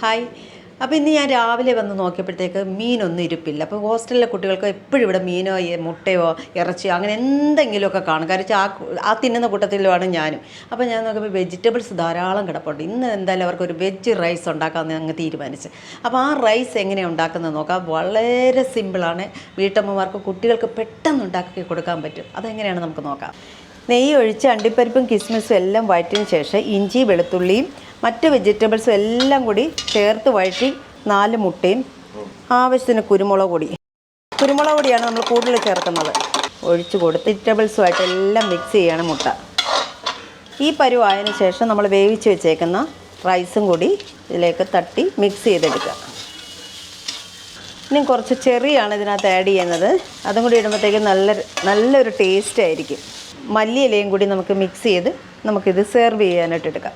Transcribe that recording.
Hi. അപ്പോൾ ഇന്ന് ഞാൻ രാവിലെ വന്ന് നോക്കിയപ്പോഴത്തേക്ക് മീനൊന്നും ഇരിപ്പില്ല. അപ്പോൾ ഹോസ്റ്റലിലെ കുട്ടികൾക്ക് എപ്പോഴും ഇവിടെ മീനോ മുട്ടയോ ഇറച്ചിയോ അങ്ങനെ എന്തെങ്കിലുമൊക്കെ കാണും. കാരണം ആ തിന്നുന്ന കൂട്ടത്തിലുമാണ് ഞാനും. അപ്പോൾ ഞാൻ നോക്കുമ്പോൾ വെജിറ്റബിൾസ് ധാരാളം കിടപ്പുണ്ട്. ഇന്ന് എന്തായാലും അവർക്കൊരു വെജ് റൈസ് ഉണ്ടാക്കാമെന്ന് അങ്ങ് തീരുമാനിച്ച്. അപ്പോൾ ആ റൈസ് എങ്ങനെയാണ് ഉണ്ടാക്കുന്നത് നോക്കാം. വളരെ സിമ്പിളാണ്. വീട്ടമ്മമാർക്ക് കുട്ടികൾക്ക് പെട്ടെന്ന് ഉണ്ടാക്കി കൊടുക്കാൻ പറ്റും. അതെങ്ങനെയാണ് നമുക്ക് നോക്കാം. നെയ്യ് ഒഴിച്ച് അണ്ടിപ്പരിപ്പും കിസ്മിസും എല്ലാം വഴറ്റിയതിന് ശേഷം ഇഞ്ചി വെളുത്തുള്ളിയും മറ്റ് വെജിറ്റബിൾസും എല്ലാം കൂടി ചേർത്ത് വഴറ്റി 4 മുട്ടയും ആവശ്യത്തിന് കുരുമുളക് പൊടിയാണ് നമ്മൾ കൂടുതൽ ചേർക്കുന്നത്. ഒഴിച്ച് കൊടുത്ത് വെജിറ്റബിൾസുമായിട്ട് എല്ലാം മിക്സ് ചെയ്യണം മുട്ട. ഈ പരുവായതിനു ശേഷം നമ്മൾ വേവിച്ച് വെച്ചേക്കുന്ന റൈസും കൂടി ഇതിലേക്ക് തട്ടി മിക്സ് ചെയ്തെടുക്കുക. ഇനി കുറച്ച് ചെറിയാണ് ഇതിനകത്ത് ആഡ് ചെയ്യുന്നത്. അതും കൂടി ഇടുമ്പോഴത്തേക്ക് നല്ലൊരു ടേസ്റ്റ് ആയിരിക്കും. മല്ലിയിലയും കൂടി നമുക്ക് മിക്സ് ചെയ്ത് നമുക്കിത് സെർവ് ചെയ്യാനായിട്ട് എടുക്കാം.